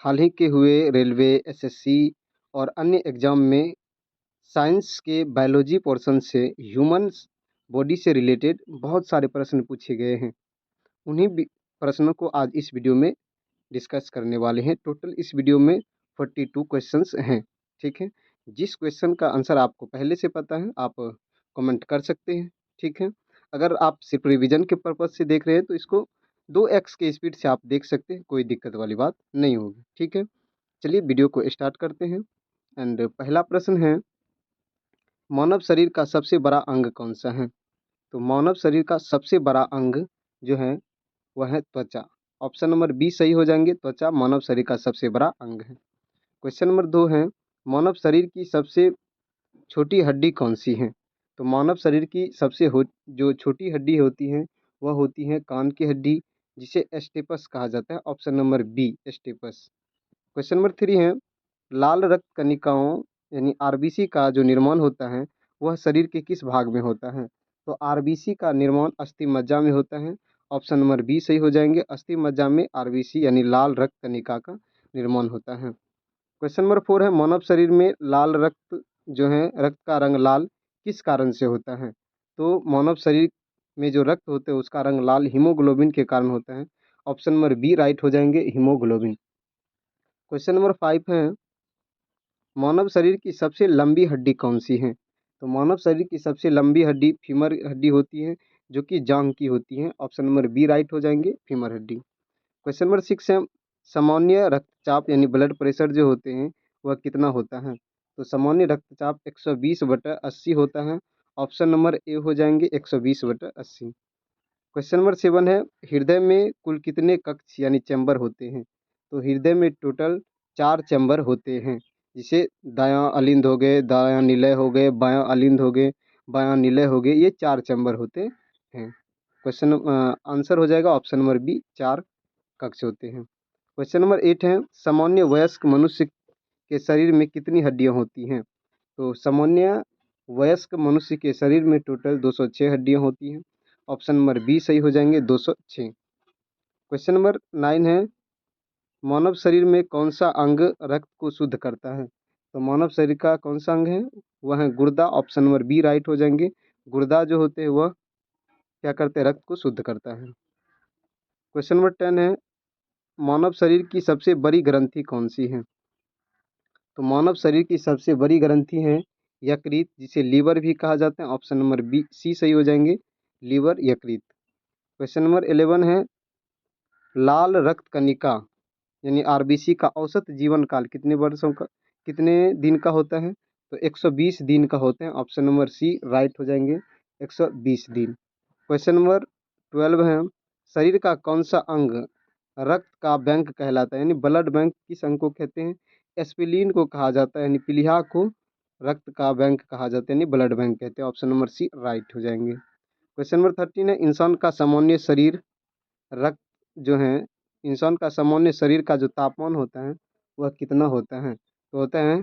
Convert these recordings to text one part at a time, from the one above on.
हाल ही के हुए railway, SSC और अन्य एग्ज़ाम में साइंस के बायोलॉजी पोर्शन से ह्यूमन्स बॉडी से रिलेटेड बहुत सारे प्रश्न पूछे गए हैं। उन्हीं प्रश्नों को आज इस वीडियो में डिस्कस करने वाले हैं। टोटल इस वीडियो में 42 क्वेश्चंस हैं, ठीक है। जिस क्वेश्चन का आंसर आपको पहले से पता है आप कमेंट कर सकते हैं, ठीक है। अगर आप सिर्फ रिवीजन के पर्पज से देख रहे हैं तो इसको 2x के स्पीड से आप देख सकते हैं, कोई दिक्कत वाली बात नहीं होगी, ठीक है। चलिए वीडियो को स्टार्ट करते हैं। एंड पहला प्रश्न है, मानव शरीर का सबसे बड़ा अंग कौन सा है? तो मानव शरीर का सबसे बड़ा अंग जो है वह है त्वचा। ऑप्शन नंबर बी सही हो जाएंगे, त्वचा मानव शरीर का सबसे बड़ा अंग है। क्वेश्चन नंबर 2 है, मानव शरीर की सबसे छोटी हड्डी कौन सी है? तो मानव शरीर की जो छोटी हड्डी होती है वह होती है कान की हड्डी, जिसे स्टेपस कहा जाता है। Option number B steps. Question number 3 है, लाल रक्त कणिकाओं यानी आरबीसी का जो निर्माण होता है वह शरीर के किस भाग में होता है? तो आरबीसी का निर्माण अस्थि मज्जा में होता है। ऑप्शन नंबर बी सही हो जाएंगे, अस्थि मज्जा में आरबीसी यानी लाल रक्त कणिका का निर्माण होता है। क्वेश्चन नंबर 4 है, मानव शरीर में लाल रक्त जो है रक्त का रंग लाल किस कारण से होता है? तो मानव शरीर में जो रक्त होते हैं उसका रंग लाल हीमोग्लोबिन के कारण होता है। ऑप्शन नंबर बी राइट हो जाएंगे, हीमोग्लोबिन। क्वेश्चन नंबर 5 है, मानव शरीर की सबसे लंबी हड्डी कौन सी है? तो मानव शरीर की सबसे लंबी हड्डी फीमर हड्डी होती है, जो कि जांघ की होती है। ऑप्शन नंबर बी राइट हो जाएंगे, फीमर हड्डी। क्वेश्चन नंबर 6 है, सामान्य रक्तचाप यानी ब्लड प्रेशर जो होते हैं वह कितना होता है? तो सामान्य रक्तचाप 120/80 होता है। ऑप्शन नंबर ए हो जाएंगे, 120/80। क्वेश्चन नंबर 7 है, हृदय में कुल कितने कक्ष यानी चैम्बर होते हैं? तो हृदय में टोटल 4 चैम्बर होते हैं, जिसे दायां अलिंद हो गए, दायां निलय हो गए, बायां अलिंद हो गए, बायां निलय हो गए, ये 4 चैम्बर होते हैं। क्वेश्चन आंसर हो जाएगा ऑप्शन नंबर बी, 4 कक्ष होते हैं। क्वेश्चन नंबर 8 है, सामान्य वयस्क मनुष्य के शरीर में कितनी हड्डियां होती हैं? तो सामान्य वयस्क मनुष्य के शरीर में टोटल 206 हड्डियां होती हैं। ऑप्शन नंबर बी सही हो जाएंगे, 206। क्वेश्चन नंबर 9 है, मानव शरीर में कौन सा अंग रक्त को शुद्ध करता है? तो मानव शरीर का कौन सा अंग है? वह है गुर्दा। ऑप्शन नंबर बी राइट हो जाएंगे, गुर्दा जो होते हैं वह क्या करते हैं, रक्त को शुद्ध करता है। क्वेश्चन नंबर 10 है, मानव शरीर की सबसे बड़ी ग्रंथि कौन सी है? तो मानव शरीर की सबसे बड़ी ग्रंथि है यकृत, जिसे लीवर भी कहा जाता है। ऑप्शन नंबर बी सी सही हो जाएंगे, लीवर यकृत। क्वेश्चन नंबर 11 है, लाल रक्त कणिका यानी आरबीसी का औसत जीवन काल कितने दिन का होता है? तो 120 दिन का होता है। ऑप्शन नंबर सी राइट हो जाएंगे, 120 दिन। क्वेश्चन नंबर 12 है, शरीर का कौन सा अंग रक्त का बैंक कहलाता है? यानी ब्लड बैंक किस अंग को कहते हैं? एस्पिलीन को कहा जाता है, यानी पीलिया को रक्त का बैंक कहा जाता है, यानी ब्लड बैंक कहते हैं। ऑप्शन नंबर सी राइट हो जाएंगे। क्वेश्चन नंबर 13 है, इंसान का सामान्य शरीर रक्त जो है इंसान का सामान्य शरीर का जो तापमान होता है वह कितना होता है? तो होता है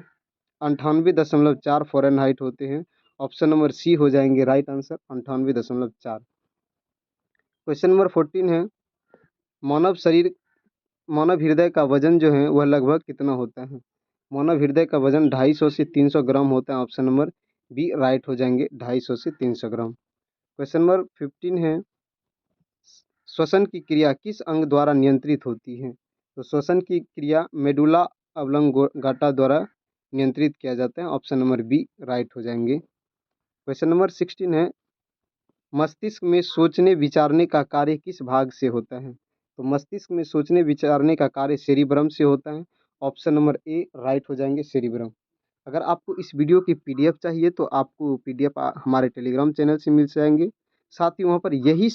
98.4 फ़ारेनहाइट होते हैं। ऑप्शन नंबर सी हो जाएंगे राइट आंसर, 98.4। क्वेश्चन नंबर 14 है, मानव शरीर मानव हृदय का वजन जो है वह लगभग कितना होता है? मानव हृदय का वजन 250 से 300 ग्राम होता है। ऑप्शन नंबर बी राइट हो जाएंगे, 250 से 300 ग्राम। क्वेश्चन नंबर 15 है, श्वसन की क्रिया किस अंग द्वारा नियंत्रित होती है? तो श्वसन की क्रिया मेडुला ऑब्लोंगेटा द्वारा नियंत्रित किया जाता है। ऑप्शन नंबर बी राइट हो जाएंगे। क्वेश्चन नंबर 16 है, मस्तिष्क में सोचने विचारने का कार्य किस भाग से होता है? तो मस्तिष्क में सोचने विचारने का कार्य सेरिब्रम से होता है। ऑप्शन नंबर ए राइट हो जाएंगे, सेरिब्रम। अगर आपको इस वीडियो की पीडीएफ चाहिए तो आपको पीडीएफ हमारे टेलीग्राम चैनल से मिल जाएंगे। साथ ही वहाँ पर यही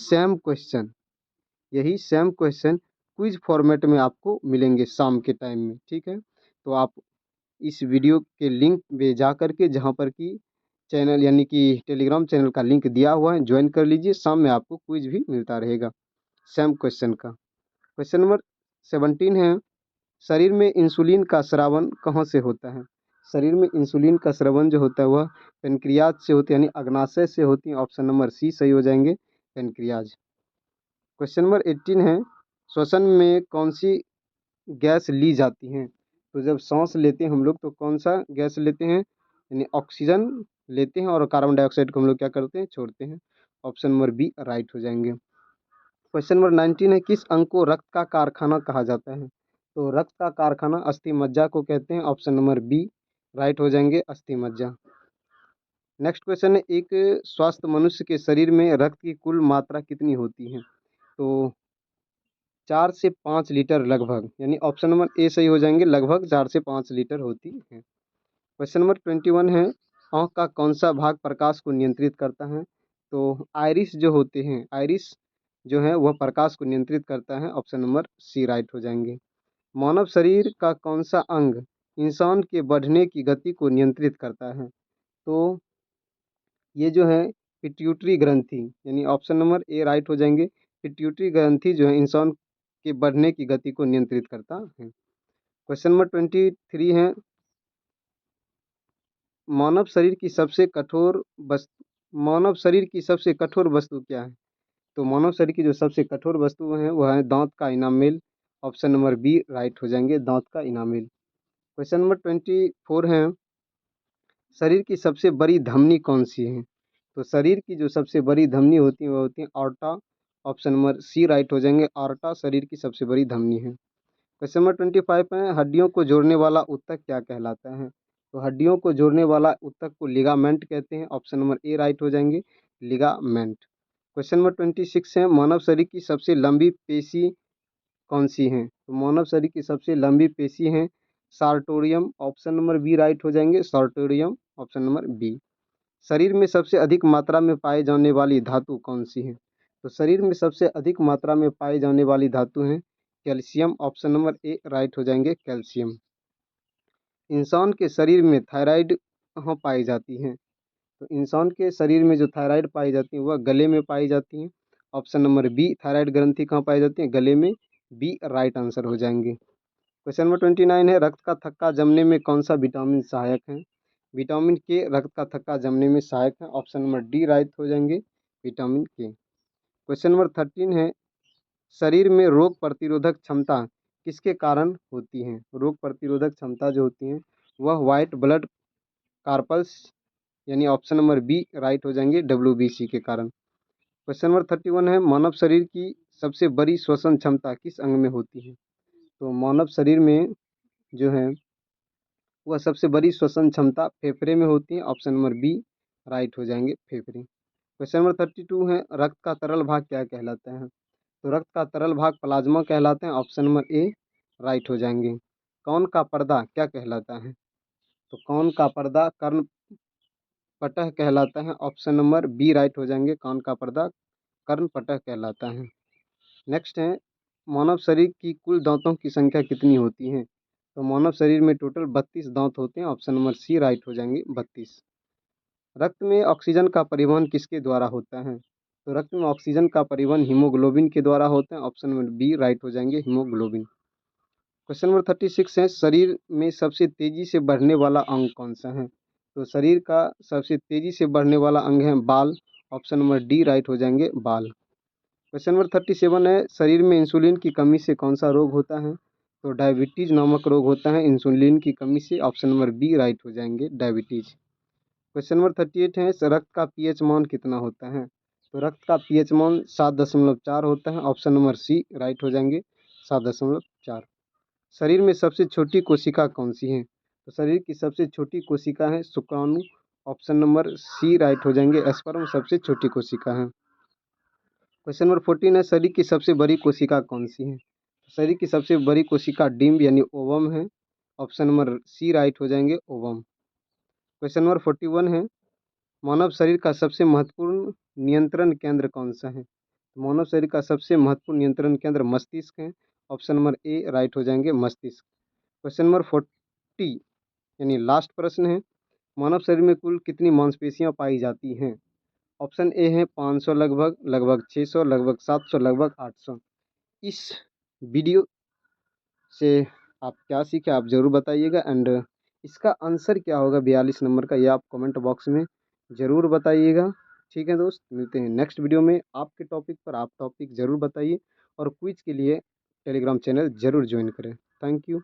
सेम क्वेश्चन क्विज फॉर्मेट में आपको मिलेंगे शाम के टाइम में, ठीक है। तो आप इस वीडियो के लिंक पे जा कर के जहाँ पर कि चैनल यानी कि टेलीग्राम चैनल का लिंक दिया हुआ है, ज्वाइन कर लीजिए। शाम में आपको क्विज भी मिलता रहेगा सेम क्वेश्चन का। क्वेश्चन नंबर 17 है, शरीर में इंसुलिन का स्रावन कहाँ से होता है? शरीर में इंसुलिन का स्रावन जो होता है वह पेनक्रियाज से होती है, यानी अग्नाशय से होती है। ऑप्शन नंबर सी सही हो जाएंगे, पेनक्रियाज। क्वेश्चन नंबर 18 है, श्वसन में कौन सी गैस ली जाती हैं? तो जब सांस लेते हैं हम लोग तो कौन सा गैस लेते हैं, यानी ऑक्सीजन लेते हैं और कार्बन डाइऑक्साइड को हम लोग क्या करते हैं, छोड़ते हैं। ऑप्शन नंबर बी राइट हो जाएंगे। क्वेश्चन नंबर 19 है, किस अंग को रक्त का कारखाना कहा जाता है? तो रक्त का कारखाना अस्थि मज्जा को कहते हैं। ऑप्शन नंबर बी राइट हो जाएंगे, अस्थि मज्जा। नेक्स्ट क्वेश्चन है, एक स्वस्थ मनुष्य के शरीर में रक्त की कुल मात्रा कितनी होती है? तो 4 से 5 लीटर लगभग, यानी ऑप्शन नंबर ए सही हो जाएंगे, लगभग 4 से 5 लीटर होती है। क्वेश्चन नंबर 21 है, आँख का कौन सा भाग प्रकाश को नियंत्रित करता है? तो आइरिस जो होते हैं, आइरिस जो है वह प्रकाश को नियंत्रित करता है। ऑप्शन नंबर सी राइट हो जाएंगे। मानव शरीर का कौन सा अंग इंसान के बढ़ने की गति को नियंत्रित करता है? तो ये जो है पिट्यूटरी ग्रंथि, यानी ऑप्शन नंबर ए राइट हो जाएंगे। पिट्यूटरी ग्रंथि जो है इंसान के बढ़ने की गति को नियंत्रित करता है। क्वेश्चन नंबर 23 है, मानव शरीर की सबसे कठोर वस्तु मानव शरीर की सबसे कठोर वस्तु क्या है? तो मानव शरीर की जो सबसे कठोर वस्तु है वह है दांत का enamel. Option number B right हो जाएंगे, दांत का इनामेल। क्वेश्चन नंबर 24 है, शरीर की सबसे बड़ी धमनी कौन सी है? तो शरीर की जो सबसे बड़ी धमनी होती है वह होती है आर्टा। ऑप्शन नंबर सी राइट हो जाएंगे, आर्टा शरीर की सबसे बड़ी धमनी है। क्वेश्चन नंबर 25 है, हड्डियों को जोड़ने वाला ऊतक क्या कहलाता है? तो हड्डियों को जोड़ने वाला ऊतक को लिगामेंट कहते हैं। ऑप्शन नंबर ए राइट हो जाएंगे, लिगामेंट। क्वेश्चन नंबर 26 है, मानव शरीर की सबसे लंबी पेशी कौन सी है? तो मानव शरीर की सबसे लंबी पेशी है सार्टोरियम। ऑप्शन नंबर बी राइट हो जाएंगे, सार्टोरियम। Option number B. शरीर में सबसे अधिक मात्रा में पाई जाने वाली धातु कौन सी है? तो शरीर में सबसे अधिक मात्रा में पाई जाने वाली धातु है calcium. Option number A right हो जाएंगे, कैल्शियम। इंसान के शरीर में थायराइड कहाँ पाई जाती है? तो इंसान के शरीर में जो थायराइड पाई जाती है वह गले में पाई जाती है। ऑप्शन नंबर बी थायराइड ग्रंथि कहाँ पाई जाती है? गले में। बी राइट आंसर हो जाएंगे। क्वेश्चन नंबर 29 है, रक्त का थक्का जमने में कौन सा विटामिन सहायक है? विटामिन के रक्त का थक्का जमने में सहायक है। ऑप्शन नंबर डी राइट हो जाएंगे, विटामिन के। क्वेश्चन नंबर 13 है, शरीर में रोग प्रतिरोधक क्षमता किसके कारण होती है? रोग प्रतिरोधक क्षमता जो होती है वह वाइट ब्लड कार्पल्स, यानी ऑप्शन नंबर बी राइट हो जाएंगे, WBC के कारण। क्वेश्चन नंबर 31 है, मानव शरीर की सबसे बड़ी श्वसन क्षमता किस अंग में होती है? तो मानव शरीर में जो है वह सबसे बड़ी श्वसन क्षमता फेफड़े में होती है। ऑप्शन नंबर बी राइट हो जाएंगे, फेफड़े। क्वेश्चन नंबर 32 है, रक्त का तरल भाग क्या कहलाता है? तो रक्त का तरल भाग प्लाज्मा कहलाते हैं। ऑप्शन नंबर ए राइट हो जाएंगे। कौन का पर्दा क्या कहलाता है? तो कौन का पर्दा कर्ण पटह कहलाता है। ऑप्शन नंबर बी राइट हो जाएंगे, कौन का पर्दा कर्ण पटह कहलाता है। नेक्स्ट है, मानव शरीर की कुल दांतों की संख्या कितनी होती है? तो मानव शरीर में टोटल 32 दांत होते हैं। ऑप्शन नंबर सी राइट हो जाएंगे, 32। रक्त में ऑक्सीजन का परिवहन किसके द्वारा होता है? तो रक्त में ऑक्सीजन का परिवहन हीमोग्लोबिन के द्वारा होता है। ऑप्शन नंबर बी राइट हो जाएंगे, हीमोग्लोबिन। क्वेश्चन नंबर 36 है, शरीर में सबसे तेजी से बढ़ने वाला अंग कौन सा है? तो शरीर का सबसे तेजी से बढ़ने वाला अंग है बाल। ऑप्शन नंबर डी राइट हो जाएंगे, बाल। क्वेश्चन नंबर 37 है, शरीर में इंसुलिन की कमी से कौन सा रोग होता है? तो डायबिटीज नामक रोग होता है इंसुलिन की कमी से। ऑप्शन नंबर बी राइट हो जाएंगे, डायबिटीज। क्वेश्चन नंबर 38 है, रक्त का पीएच मान कितना होता है? तो रक्त का पीएच मान 7.4 होता है। ऑप्शन नंबर सी राइट हो जाएंगे, 7.4। शरीर में सबसे छोटी कोशिका कौन सी है? तो शरीर की सबसे छोटी कोशिका है शुक्राणु। ऑप्शन नंबर सी राइट हो जाएंगे, स्पर्म सबसे छोटी कोशिका है। क्वेश्चन नंबर 14 है, शरीर की सबसे बड़ी कोशिका कौन सी है? शरीर की सबसे बड़ी कोशिका डिम्ब यानी ओवम है। ऑप्शन नंबर सी राइट हो जाएंगे, ओवम। क्वेश्चन नंबर 41 है, मानव शरीर का सबसे महत्वपूर्ण नियंत्रण केंद्र कौन सा है? मानव शरीर का सबसे महत्वपूर्ण नियंत्रण केंद्र मस्तिष्क है। ऑप्शन नंबर ए राइट हो जाएंगे, मस्तिष्क। क्वेश्चन नंबर 40 यानी लास्ट प्रश्न है, मानव शरीर में कुल कितनी मांसपेशियां पाई जाती हैं? ऑप्शन ए है 500 लगभग, लगभग 600, लगभग 700, लगभग 800। इस वीडियो से आप क्या सीखे आप ज़रूर बताइएगा, एंड इसका आंसर क्या होगा 42 नंबर का, ये आप कमेंट बॉक्स में ज़रूर बताइएगा। ठीक है दोस्त, मिलते हैं नेक्स्ट वीडियो में आपके टॉपिक पर। आप टॉपिक ज़रूर बताइए और क्विज के लिए टेलीग्राम चैनल ज़रूर ज्वाइन करें। Thank you.